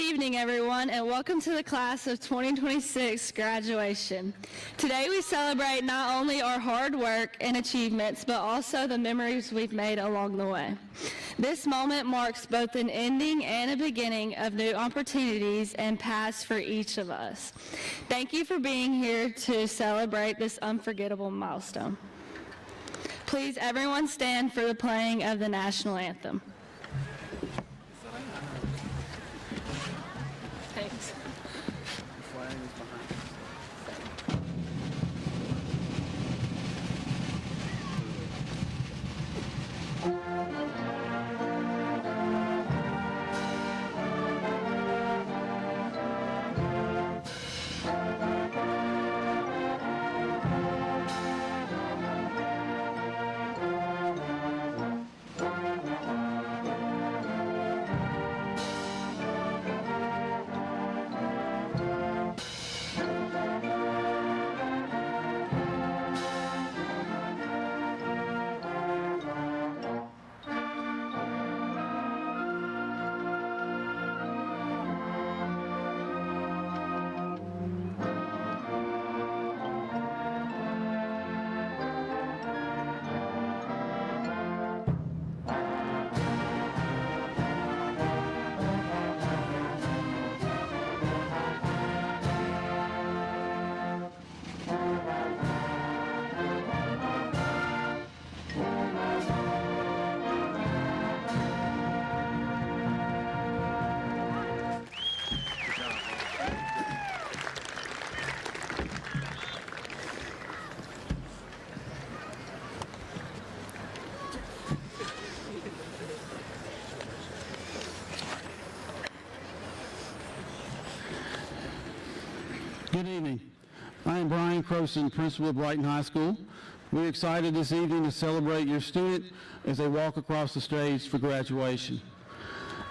evening, everyone, and welcome to the class of 2026 graduation. Today we celebrate not only our hard work and achievements, but also the memories we've made along the way. This moment marks both an ending and a beginning of new opportunities and paths for each of us. Thank you for being here to celebrate this unforgettable milestone. Please, everyone stand for the playing of the national anthem. Thanks. Good evening. I am Brian Croson, principal of Brighton High School. We're excited this evening to celebrate your student as they walk across the stage for graduation.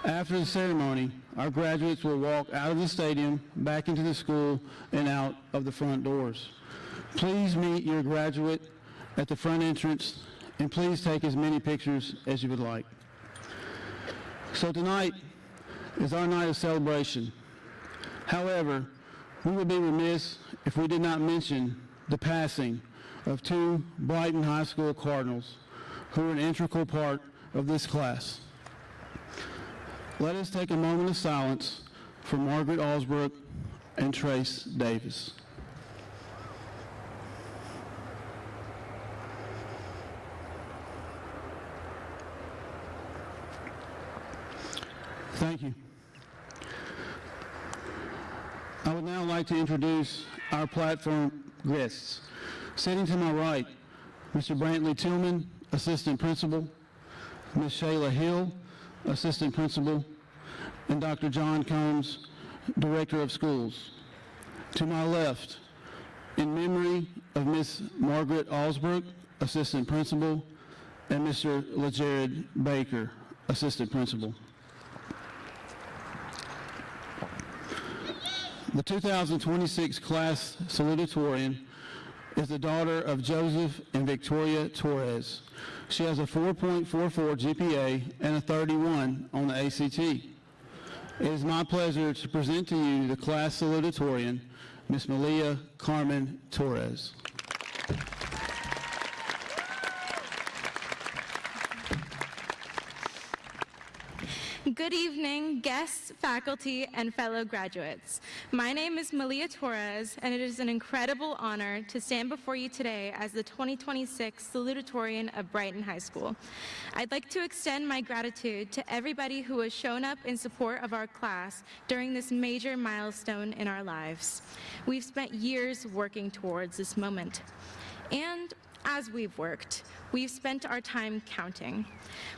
After the ceremony, our graduates will walk out of the stadium, back into the school, and out of the front doors. Please meet your graduate at the front entrance, and please take as many pictures as you would like. So tonight is our night of celebration. However, we would be remiss if we did not mention the passing of two Brighton High School Cardinals who are an integral part of this class. Let us take a moment of silence for Margaret Alsbrook and Trace Davis. Thank you. I would now like to introduce our platform guests. Sitting to my right, Mr. Brantley Tillman, Assistant Principal, Ms. Shayla Hill, Assistant Principal, and Dr. John Combs, Director of Schools. To my left, in memory of Ms. Margaret Alsbrook, Assistant Principal, and Mr. LeJared Baker, Assistant Principal. The 2026 class salutatorian is the daughter of Joseph and Victoria Torres. She has a 4.44 GPA and a 31 on the ACT. It is my pleasure to present to you the class salutatorian, Ms. Malia Carmen Torres. Good evening, guests, faculty, and fellow graduates. My name is Malia Torres, and it is an incredible honor to stand before you today as the 2026 Salutatorian of Brighton High School. I'd like to extend my gratitude to everybody who has shown up in support of our class during this major milestone in our lives. We've spent years working towards this moment. And as we've worked, we've spent our time counting.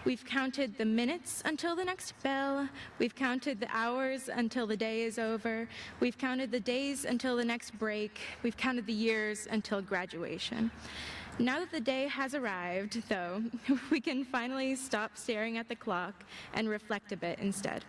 We've counted the minutes until the next bell. We've counted the hours until the day is over. We've counted the days until the next break. We've counted the years until graduation. Now that the day has arrived, though, we can finally stop staring at the clock and reflect a bit instead.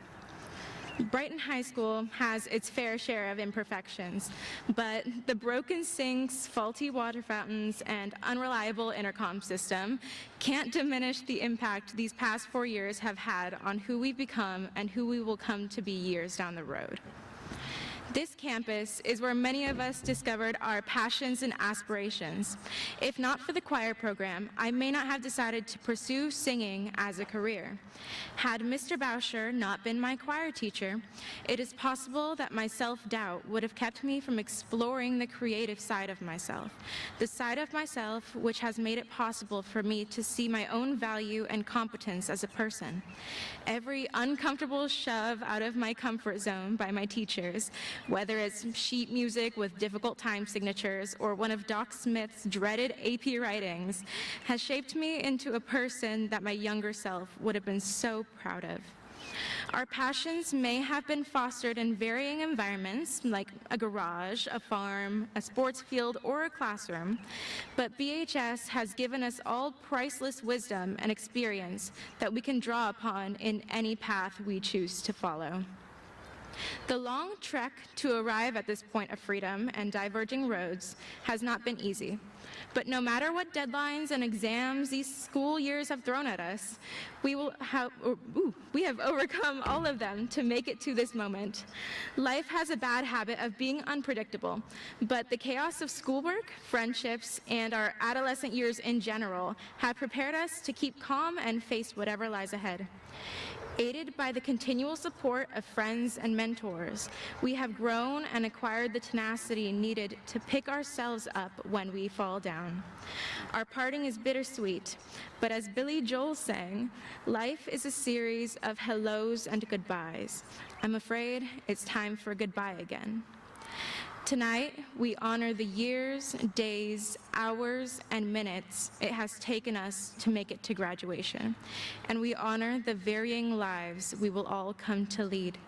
Brighton High School has its fair share of imperfections, but the broken sinks, faulty water fountains, and unreliable intercom system can't diminish the impact these past 4 years have had on who we've become and who we will come to be years down the road. This campus is where many of us discovered our passions and aspirations. If not for the choir program, I may not have decided to pursue singing as a career. Had Mr. Bauscher not been my choir teacher, it is possible that my self-doubt would have kept me from exploring the creative side of myself, the side of myself which has made it possible for me to see my own value and competence as a person. Every uncomfortable shove out of my comfort zone by my teachers, whether it's sheet music with difficult time signatures or one of Doc Smith's dreaded AP writings, has shaped me into a person that my younger self would have been so proud of. Our passions may have been fostered in varying environments, like a garage, a farm, a sports field, or a classroom, but BHS has given us all priceless wisdom and experience that we can draw upon in any path we choose to follow. The long trek to arrive at this point of freedom and diverging roads has not been easy, but no matter what deadlines and exams these school years have thrown at us, we have overcome all of them to make it to this moment. Life has a bad habit of being unpredictable, but the chaos of schoolwork, friendships, and our adolescent years in general have prepared us to keep calm and face whatever lies ahead. Aided by the continual support of friends and mentors, we have grown and acquired the tenacity needed to pick ourselves up when we fall down. Our parting is bittersweet, but as Billy Joel sang, life is a series of hellos and goodbyes. I'm afraid it's time for goodbye again. Tonight, we honor the years, days, hours, and minutes it has taken us to make it to graduation. And we honor the varying lives we will all come to lead.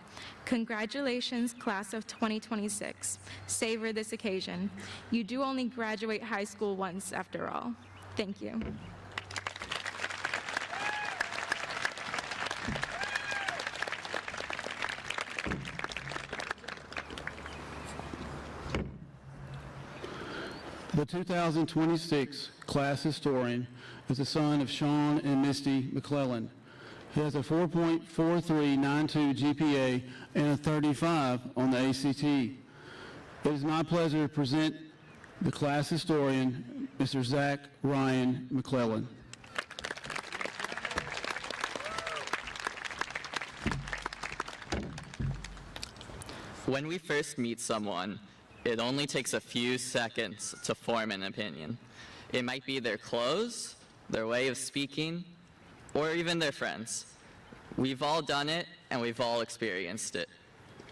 Congratulations, class of 2026. Savor this occasion. You do only graduate high school once, after all. Thank you. The 2026 class historian is the son of Sean and Misty McClellan. He has a 4.4392 GPA and a 35 on the ACT. It is my pleasure to present the class historian, Mr. Zach Ryan McClellan. When we first meet someone, it only takes a few seconds to form an opinion. It might be their clothes, their way of speaking, or even their friends. We've all done it, and we've all experienced it.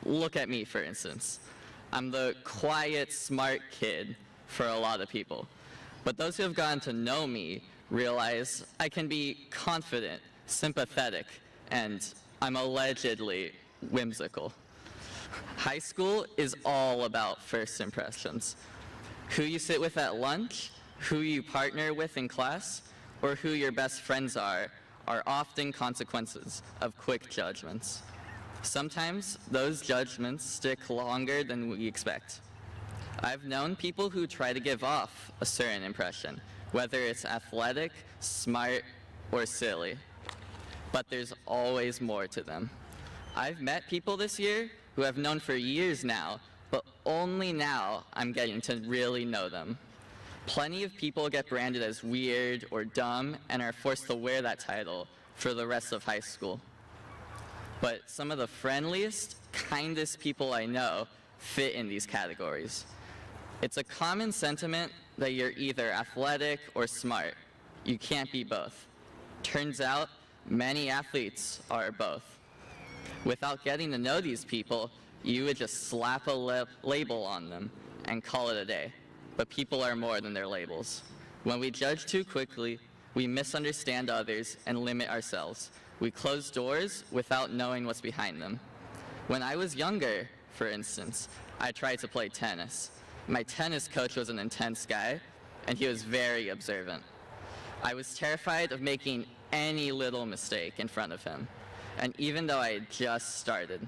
Look at me, for instance. I'm the quiet, smart kid for a lot of people. But those who have gotten to know me realize I can be confident, sympathetic, and I'm allegedly whimsical. High school is all about first impressions. Who you sit with at lunch, who you partner with in class, or who your best friends are often consequences of quick judgments. Sometimes those judgments stick longer than we expect. I've known people who try to give off a certain impression, whether it's athletic, smart, or silly. But there's always more to them. I've met people this year who I've known for years now, but only now I'm getting to really know them. Plenty of people get branded as weird or dumb and are forced to wear that title for the rest of high school. But some of the friendliest, kindest people I know fit in these categories. It's a common sentiment that you're either athletic or smart. You can't be both. Turns out, many athletes are both. Without getting to know these people, you would just slap a label on them and call it a day. But people are more than their labels. When we judge too quickly, we misunderstand others and limit ourselves. We close doors without knowing what's behind them. When I was younger, for instance, I tried to play tennis. My tennis coach was an intense guy, and he was very observant. I was terrified of making any little mistake in front of him. And even though I had just started,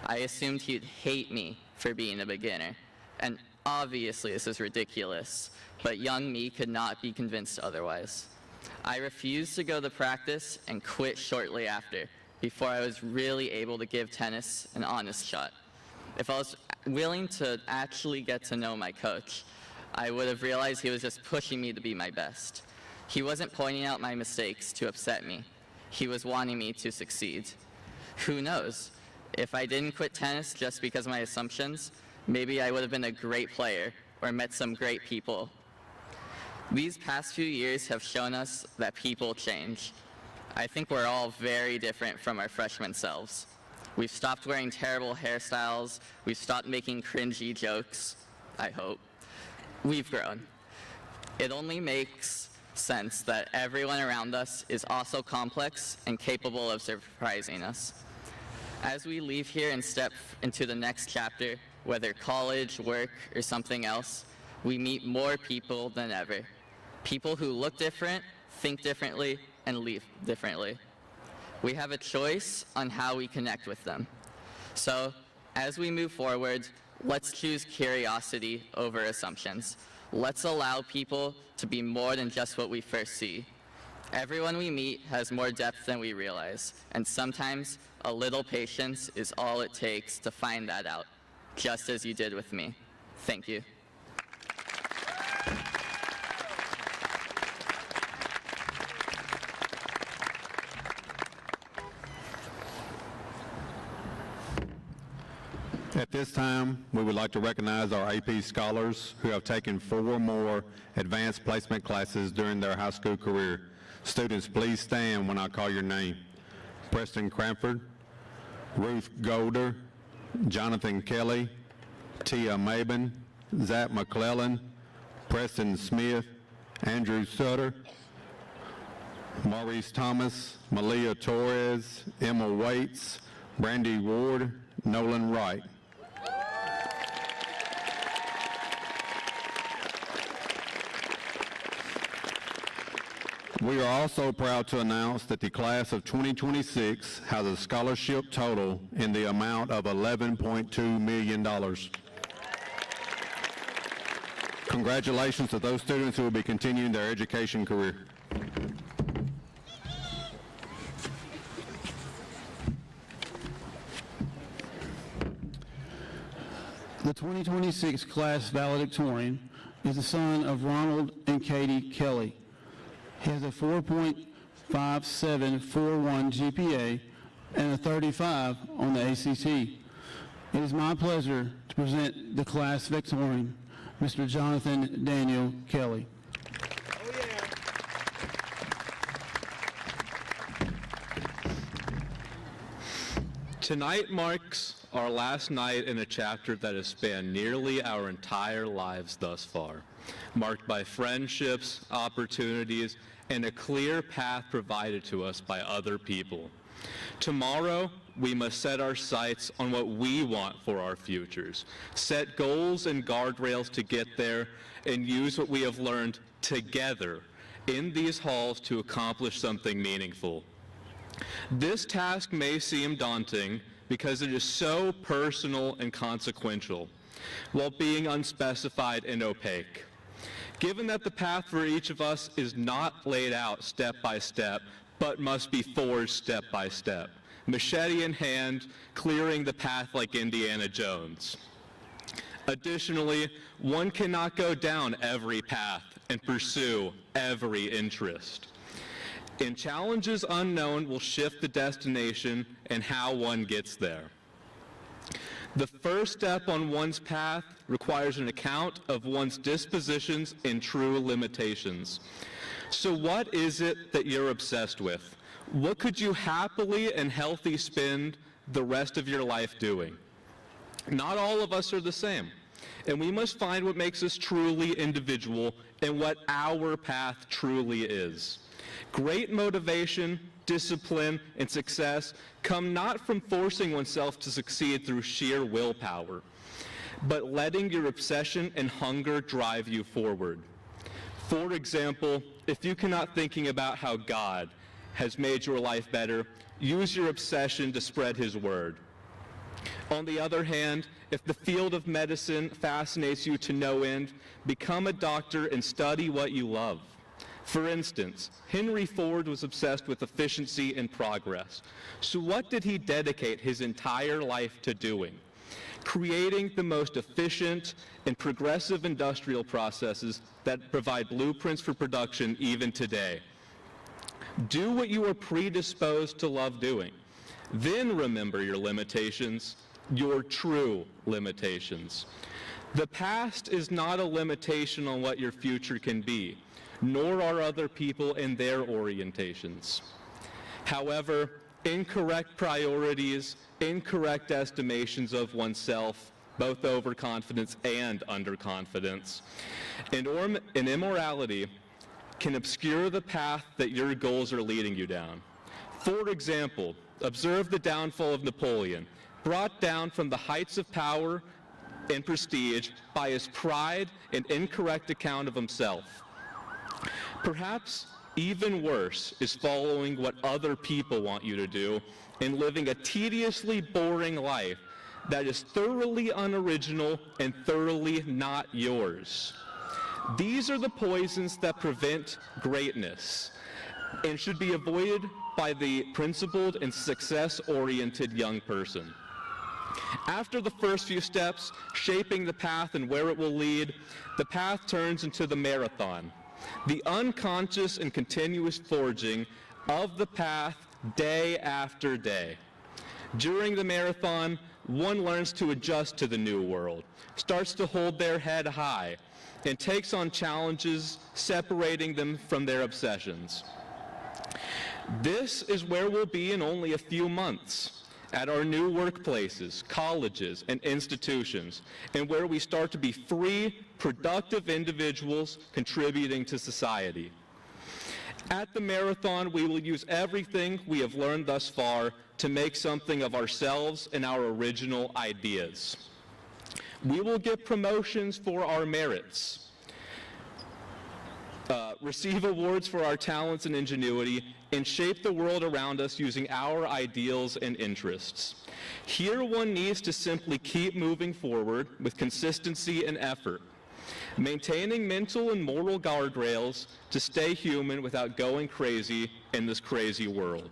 I assumed he'd hate me for being a beginner, and obviously this is ridiculous, but young me could not be convinced otherwise. I refused to go to practice and quit shortly after, before I was really able to give tennis an honest shot. If I was willing to actually get to know my coach, I would have realized he was just pushing me to be my best. He wasn't pointing out my mistakes to upset me. He was wanting me to succeed. Who knows? If I didn't quit tennis just because of my assumptions, maybe I would have been a great player or met some great people. These past few years have shown us that people change. I think we're all very different from our freshman selves. We've stopped wearing terrible hairstyles. We've stopped making cringy jokes, I hope. We've grown. It only makes sense that everyone around us is also complex and capable of surprising us. As we leave here and step into the next chapter, whether college, work, or something else, we meet more people than ever. People who look different, think differently, and live differently. We have a choice on how we connect with them. So, as we move forward, let's choose curiosity over assumptions. Let's allow people to be more than just what we first see. Everyone we meet has more depth than we realize, and sometimes a little patience is all it takes to find that out, just as you did with me. Thank you. At this time, we would like to recognize our AP scholars who have taken 4 more advanced placement classes during their high school career. Students, please stand when I call your name. Preston Cranford, Ruth Golder, Jonathan Kelly, Tia Mabin, Zach McClellan, Preston Smith, Andrew Sutter, Maurice Thomas, Malia Torres, Emma Waits, Brandy Ward, Nolan Wright. We are also proud to announce that the class of 2026 has a scholarship total in the amount of $11.2 million. Congratulations to those students who will be continuing their education career. The 2026 class valedictorian is the son of Ronald and Katie Kelly. He has a 4.5741 GPA and a 35 on the ACT. It is my pleasure to present the class victorian, Mr. Jonathan Daniel Kelly. Tonight marks our last night in a chapter that has spanned nearly our entire lives thus far, marked by friendships, opportunities, and a clear path provided to us by other people. Tomorrow, we must set our sights on what we want for our futures, set goals and guardrails to get there, and use what we have learned together in these halls to accomplish something meaningful. This task may seem daunting because it is so personal and consequential, while being unspecified and opaque. Given that the path for each of us is not laid out step by step, but must be forged step by step, machete in hand, clearing the path like Indiana Jones. Additionally, one cannot go down every path and pursue every interest. And challenges unknown will shift the destination and how one gets there. The first step on one's path requires an account of one's dispositions and true limitations. So what is it that you're obsessed with? What could you happily and healthy spend the rest of your life doing? Not all of us are the same, and we must find what makes us truly individual and what our path truly is. Great motivation, discipline, and success come not from forcing oneself to succeed through sheer willpower, but letting your obsession and hunger drive you forward. For example, if you cannot thinking about how God has made your life better, use your obsession to spread His word. On the other hand, if the field of medicine fascinates you to no end, become a doctor and study what you love. For instance, Henry Ford was obsessed with efficiency and progress. So what did he dedicate his entire life to doing? Creating the most efficient and progressive industrial processes that provide blueprints for production even today. Do what you are predisposed to love doing. Then remember your limitations, your true limitations. The past is not a limitation on what your future can be, nor are other people and their orientations. However, incorrect priorities, incorrect estimations of oneself, both overconfidence and underconfidence, and immorality can obscure the path that your goals are leading you down. For example, observe the downfall of Napoleon, brought down from the heights of power and prestige by his pride and incorrect account of himself. Perhaps even worse is following what other people want you to do and living a tediously boring life that is thoroughly unoriginal and thoroughly not yours. These are the poisons that prevent greatness and should be avoided by the principled and success-oriented young person. After the first few steps, shaping the path and where it will lead, the path turns into the marathon, the unconscious and continuous forging of the path day after day. During the marathon, one learns to adjust to the new world, starts to hold their head high, and takes on challenges, separating them from their obsessions. This is where we'll be in only a few months, at our new workplaces, colleges, and institutions, and where we start to be free, productive individuals contributing to society. At the marathon, we will use everything we have learned thus far to make something of ourselves and our original ideas. We will get promotions for our merits, receive awards for our talents and ingenuity, and shape the world around us using our ideals and interests. Here one needs to simply keep moving forward with consistency and effort, maintaining mental and moral guardrails to stay human without going crazy in this crazy world.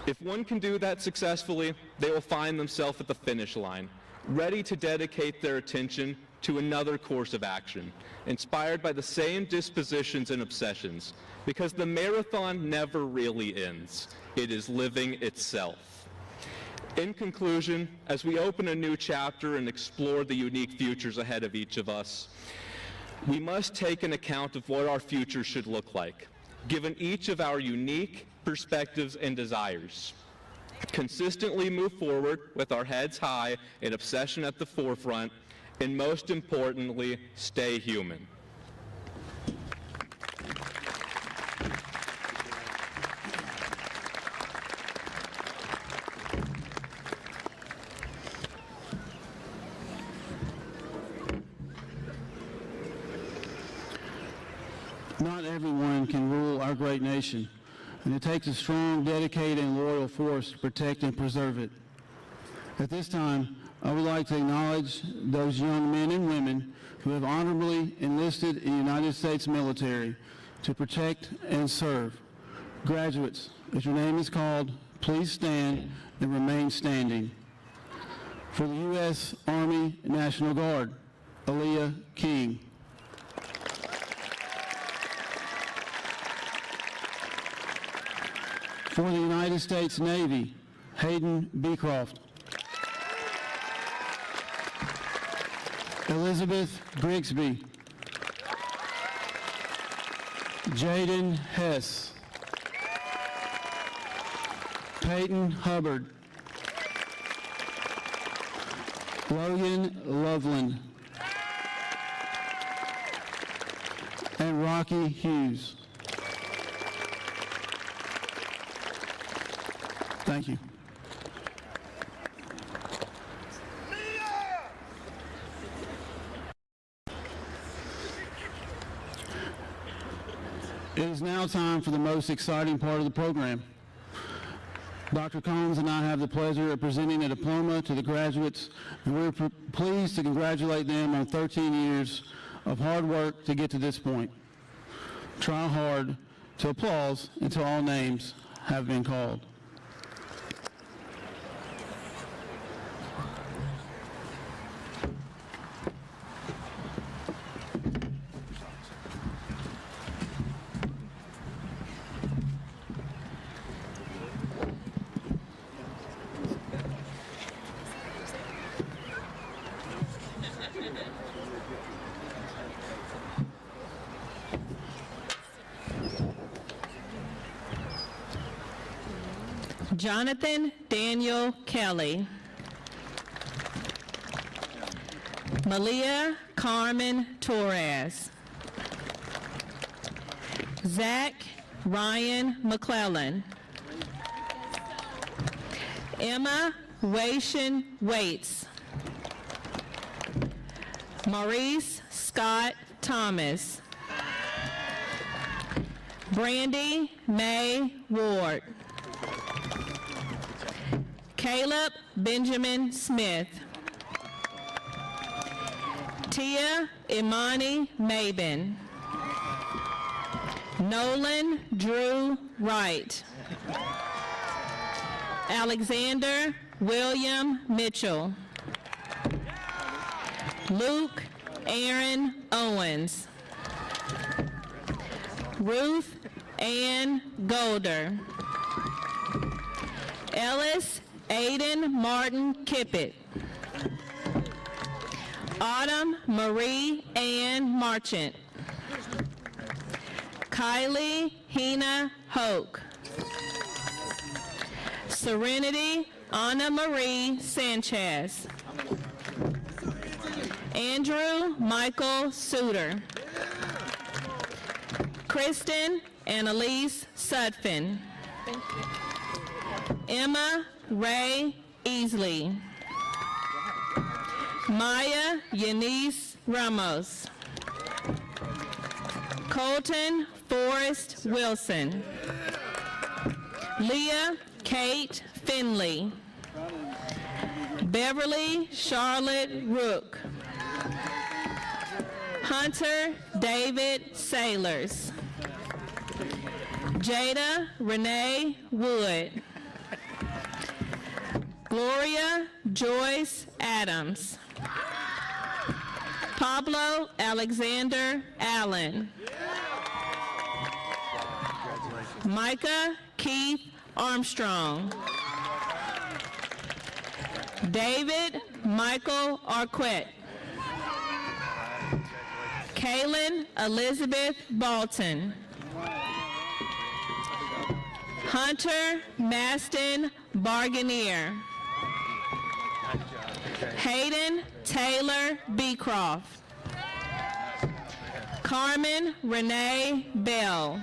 If one can do that successfully, they will find themselves at the finish line, ready to dedicate their attention to another course of action, inspired by the same dispositions and obsessions, because the marathon never really ends. It is living itself. In conclusion, as we open a new chapter and explore the unique futures ahead of each of us, we must take an account of what our future should look like, given each of our unique perspectives and desires. Consistently move forward with our heads high and obsession at the forefront, and most importantly, stay human. Not everyone can rule our great nation, and it takes a strong, dedicated, and loyal force to protect and preserve it. At this time, I would like to acknowledge those young men and women who have honorably enlisted in the United States military to protect and serve. Graduates, as your name is called, please stand and remain standing. For the U.S. Army National Guard, Aaliyah King. For the United States Navy, Hayden Beecroft. Elizabeth Grigsby. Jaden Hess. Peyton Hubbard. Logan Loveland. And Rocky Hughes. Thank you. It is now time for the most exciting part of the program. Dr. Collins and I have the pleasure of presenting a diploma to the graduates, and we're pleased to congratulate them on 13 years of hard work to get to this point. Try hard to applause until all names have been called. Jonathan Daniel Kelly. Malia Carmen Torres. Zach Ryan McClellan. Emma Waishan Waits. Maurice Scott Thomas. Brandy May Ward. Caleb Benjamin Smith. Tia Imani Mabin. Nolan Drew Wright. Alexander William Mitchell. Luke Aaron Owens. Ruth Ann Golder. Ellis Aiden Martin Kippett. Autumn Marie Ann Marchant. Kylie Hina Hoke. Serenity Anna Marie Sanchez. Andrew Michael Suter. Kristen Annalise Sudfin. Emma Ray Easley. Maya Eunice Ramos. Colton Forrest Wilson. Leah Kate Finley. Beverly Charlotte Rook. Hunter David Sailors. Jada Renee Wood. Gloria Joyce Adams. Pablo Alexander Allen. Micah Keith Armstrong. David Michael Arquette. Kaylin Elizabeth Balton. Hunter Maston Barganier. Hayden Taylor Beecroft. Carmen Renee Bell.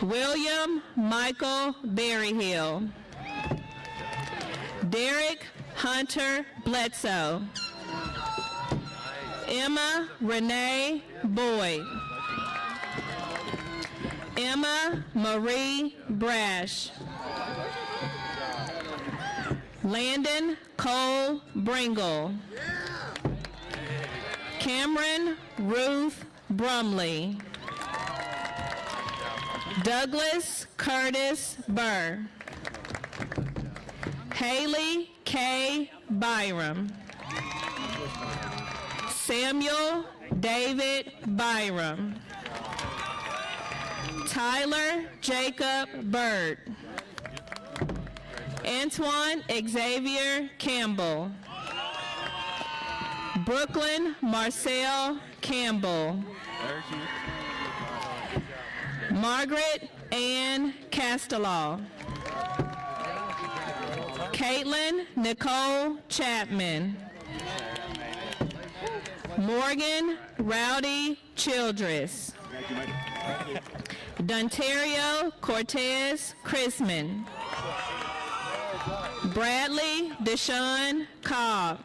William Michael Berryhill. Derek Hunter Bledsoe. Emma Renee Boyd. Emma Marie Brash. Landon Cole Bringle. Cameron Ruth Brumley. Douglas Curtis Burr. Haley K. Byram. Samuel David Byram. Tyler Jacob Bird. Antoine Xavier Campbell. Brooklyn Marcel Campbell. Margaret Ann Castellaw. Caitlin Nicole Chapman. Morgan Rowdy Childress. Dontario Cortez Chrisman. Bradley Deshaun Cobb.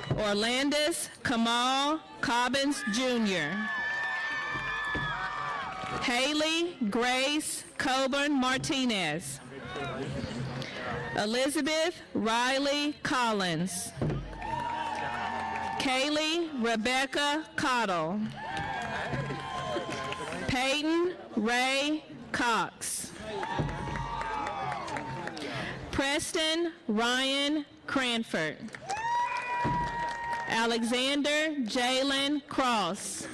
Orlandis Kamal Cobbins Jr. Haley Grace Coburn Martinez. Elizabeth Riley Collins. Kaylee Rebecca Cottle. Peyton Ray Cox. Preston Ryan Cranford. Alexander Jalen Cross.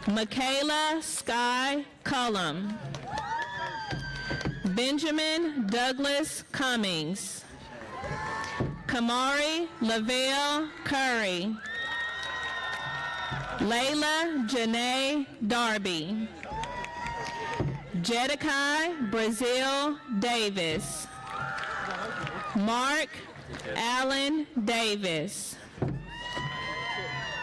Michaela Sky Cullum. Benjamin Douglas Cummings. Kamari Lavelle Curry. Layla Janae Darby. Jedikai Brazil Davis. Mark Allen Davis.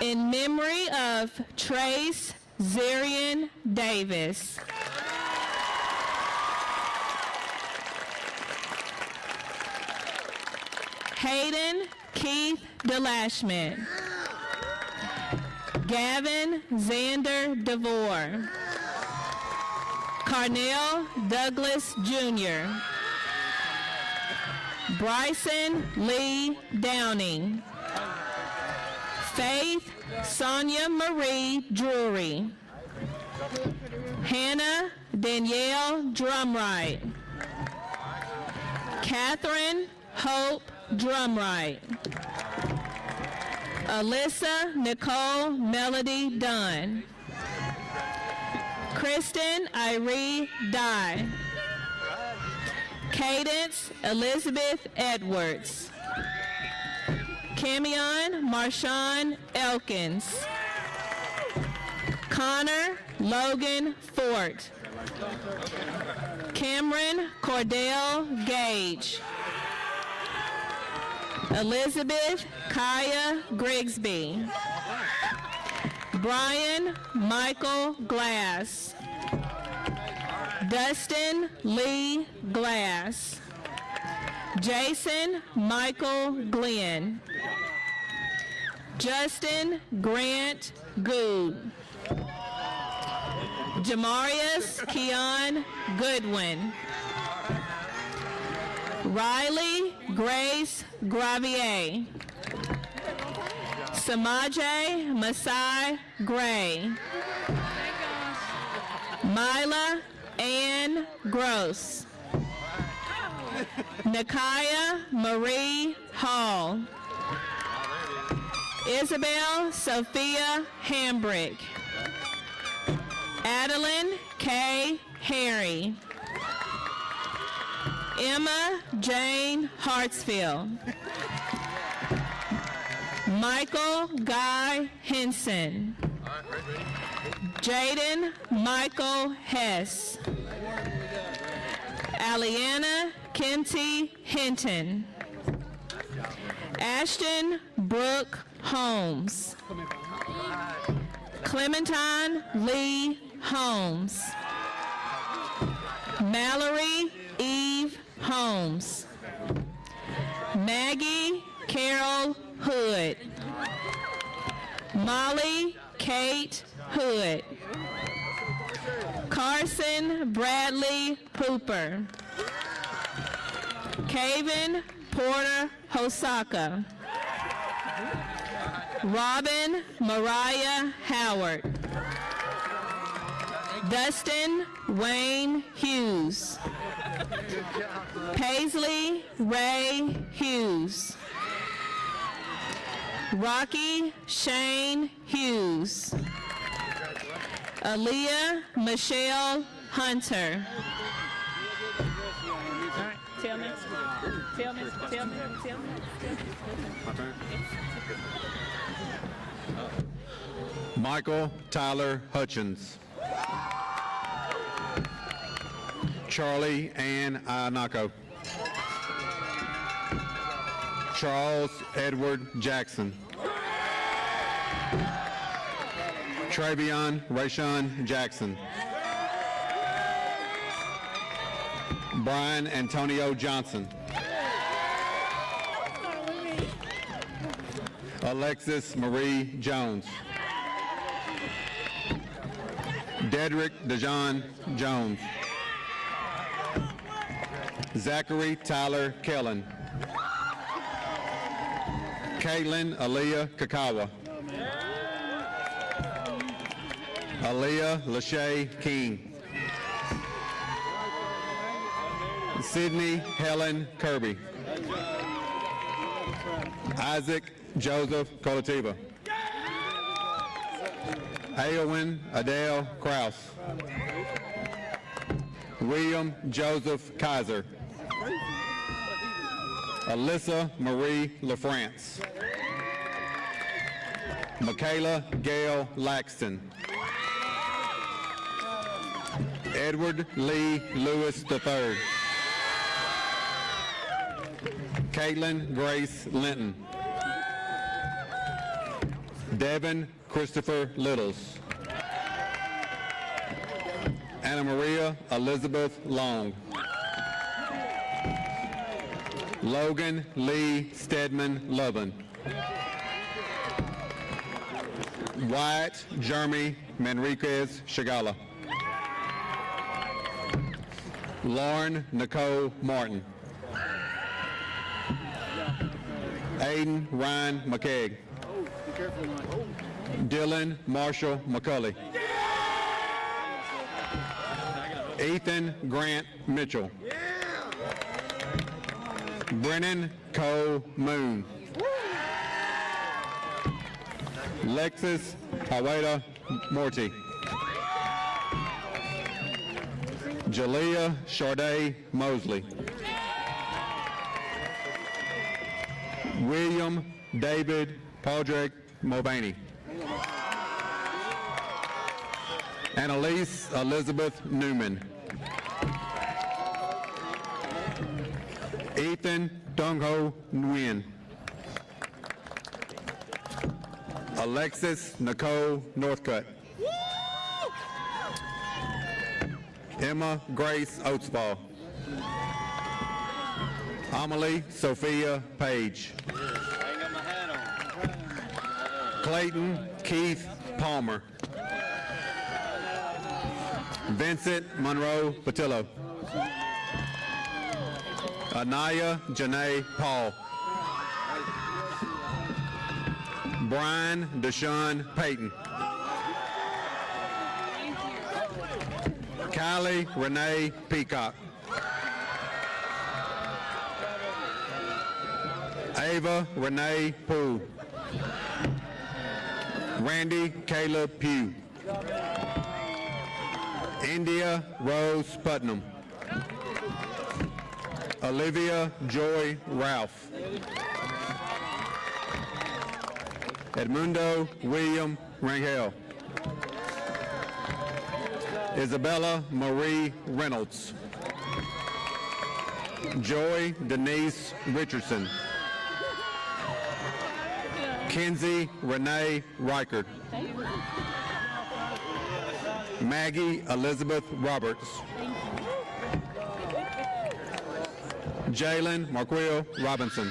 In memory of Trace Zarian Davis. Hayden Keith DeLashman. Gavin Xander DeVore. Carnell Douglas Jr. Bryson Lee Downing. Faith Sonia Marie Drury. Hannah Danielle Drumright. Catherine Hope Drumright. Alyssa Nicole Melody Dunn. Kristen Irene Dye. Cadence Elizabeth Edwards. Camion Marshawn Elkins. Connor Logan Fort. Cameron Cordell Gage. Elizabeth Kaya Grigsby. Brian Michael Glass. Dustin Lee Glass. Jason Michael Glenn. Justin Grant Good. Jamarius Keon Goodwin. Riley Grace Gravier. Samaje Masai Gray. Mila Ann Gross. Nakaya Marie Hall. Isabel Sophia Hambrick. Adeline K. Harry. Emma Jane Hartsfield. Michael Guy Henson. Jaden Michael Hess. Aliana Kenty Hinton. Ashton Brooke Holmes. Clementine Lee Holmes. Mallory Eve Holmes. Maggie Carol Hood. Molly Kate Hood. Carson Bradley Hooper. Kaven Porter Hosaka. Robin Mariah Howard. Dustin Wayne Hughes. Paisley Ray Hughes. Rocky Shane Hughes. Aaliyah Michelle Hunter. Tell me. Michael Tyler Hutchins. Charlie Ann Iannaco. Charles Edward Jackson. Travion Rayshawn Jackson. Brian Antonio Johnson. Alexis Marie Jones. Dedrick Dejon Jones. Zachary Tyler Kellen. Caitlin Aaliyah Kakawa. Aaliyah Lachey King. Sydney Helen Kirby. Isaac Joseph Colativa. Aylwin Adele Kraus. William Joseph Kaiser. Alyssa Marie LaFrance. Michaela Gail Laxton. Edward Lee Lewis III. Caitlin Grace Linton. Devin Christopher Littles. Anna Maria Elizabeth Long. Logan Lee Stedman Lovin. Wyatt Jeremy Manriquez Shigala. Lauren Nicole Martin. Aiden Ryan McKegg. Dylan Marshall McCulley. Ethan Grant Mitchell. Brennan Cole Moon. Lexus Haweda Morty. Jalea Sharday Mosley. William David Padraig Mulvaney. Annalise Elizabeth Newman. Ethan Dongho Nguyen. Alexis Nicole Northcutt. Emma Grace Oatsball. Amelie Sophia Page. Clayton Keith Palmer. Vincent Monroe Patillo. Anaya Janae Paul. Brian Deshaun Payton. Kylie Renee Peacock. Ava Renee Poole. Randy Caleb Pugh. India Rose Putnam. Olivia Joy Ralph. Edmundo William Rangel. Isabella Marie Reynolds. Joy Denise Richardson. Kenzie Renee Reichert. Maggie Elizabeth Roberts. Jalen Marquill Robinson.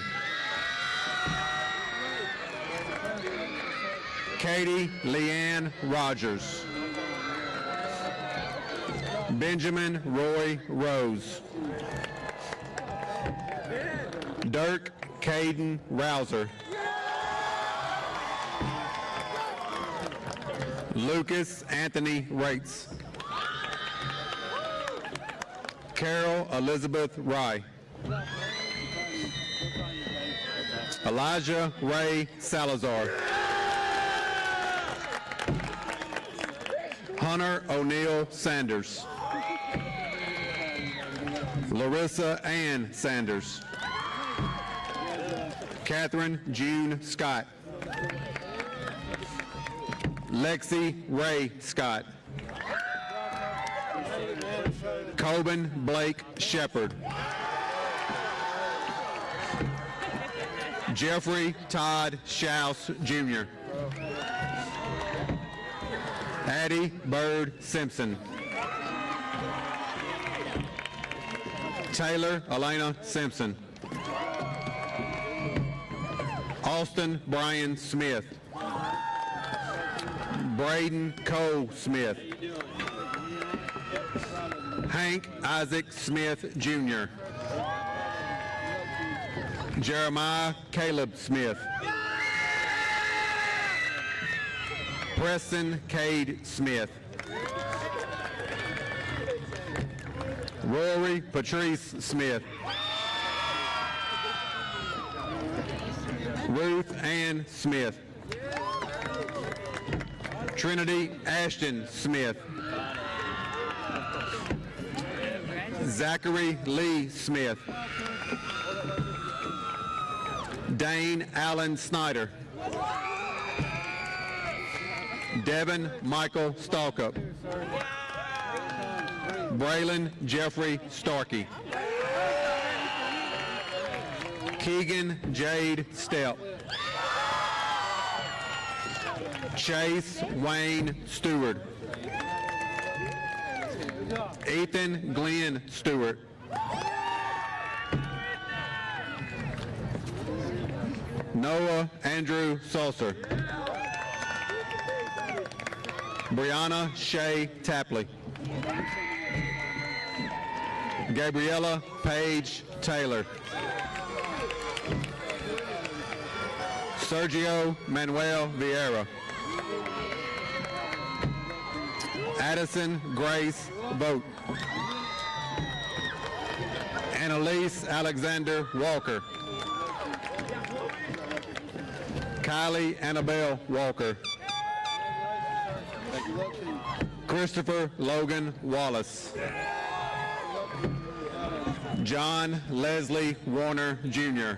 Katie Leanne Rogers. Benjamin Roy Rose. Dirk Caden Rouser. Lucas Anthony Rates. Carol Elizabeth Rye. Elijah Ray Salazar. Hunter O'Neill Sanders. Larissa Ann Sanders. Catherine June Scott. Lexi Ray Scott. Coben Blake Shepard. Jeffrey Todd Schaus Jr. Addie Bird Simpson. Taylor Elena Simpson. Austin Brian Smith. Braden Cole Smith. Hank Isaac Smith, Jr. Jeremiah Caleb Smith. Preston Cade Smith. Rory Patrice Smith. Ruth Ann Smith. Trinity Ashton Smith. Zachary Lee Smith. Dane Allen Snyder. Devin Michael Stalkup. Braylon Jeffrey Starkey. Keegan Jade Stepp. Chase Wayne Stewart. Ethan Glenn Stewart. Noah Andrew Saucer. Brianna Shay Tapley. Gabriella Paige Taylor. Sergio Manuel Vieira. Addison Grace Vogt. Annalise Alexander Walker. Kylie Annabelle Walker. Christopher Logan Wallace. John Leslie Warner, Jr.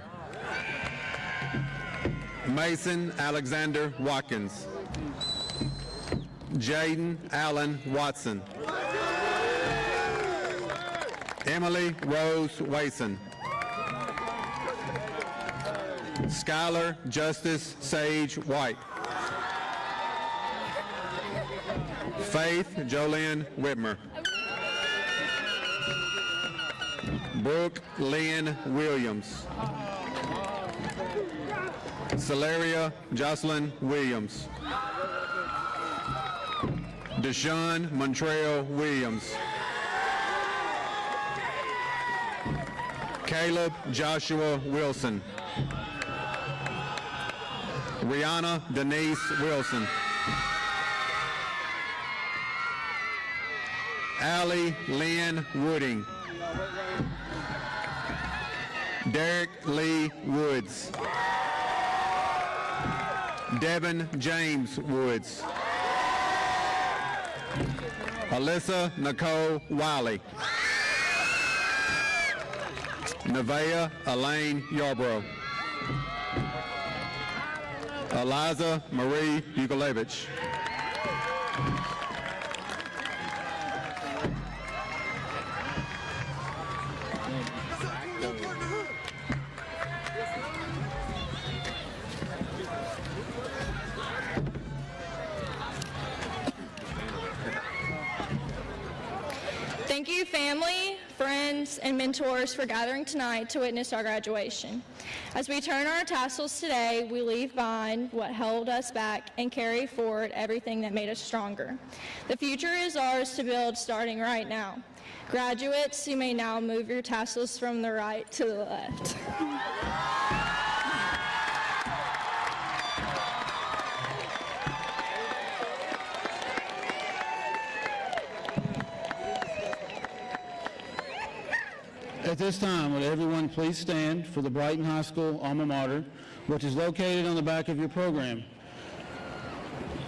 Mason Alexander Watkins. Jaden Allen Watson. Emily Rose Wason. Skylar Justice Sage White. Faith Jolynn Whitmer. Brooke Lynn Williams. Celeria Jocelyn Williams. Deshaun Montrell Williams. Caleb Joshua Wilson. Rihanna Denise Wilson. Allie Lynn Wooding. Derek Lee Woods. Devin James Woods. Alyssa Nicole Wiley. Nevaeh Elaine Yarbrough. Eliza Marie Ugalevich. Thank you, family, friends, and mentors for gathering tonight to witness our graduation. As we turn our tassels today, we leave behind what held us back and carry forward everything that made us stronger. The future is ours to build starting right now. Graduates, you may now move your tassels from the right to the left. At this time, would everyone please stand for the Brighton High School alma mater, which is located on the back of your program.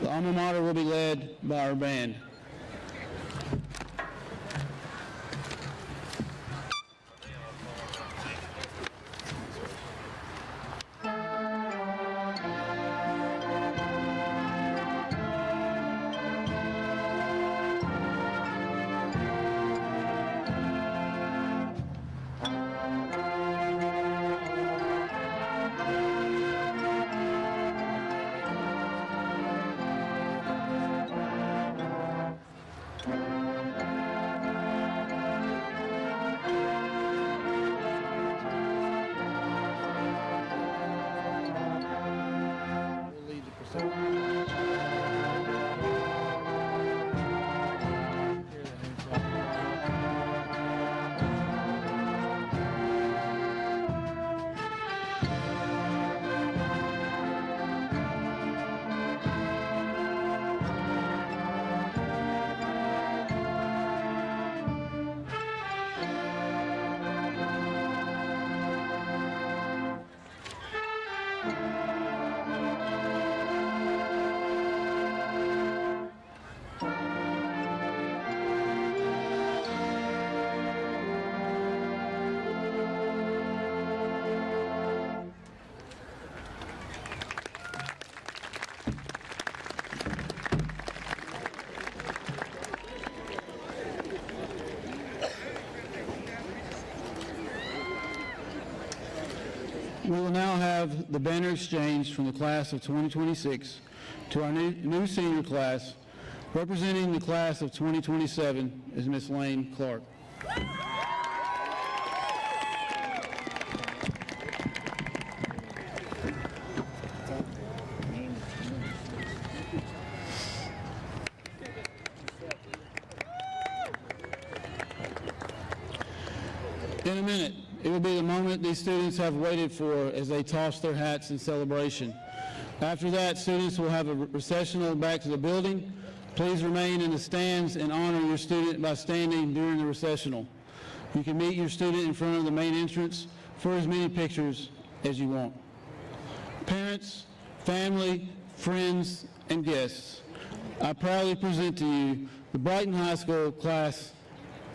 The alma mater will be led by our band. We will now have the banner exchange from the class of 2026 to our new senior class. Representing the class of 2027 is Miss Lane Clark. In a minute, it will be the moment these students have waited for as they toss their hats in celebration. After that, students will have a recessional back to the building. Please remain in the stands and honor your student by standing during the recessional. You can meet your student in front of the main entrance for as many pictures as you want. Parents, family, friends, and guests, I proudly present to you the Brighton High School class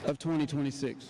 of 2026.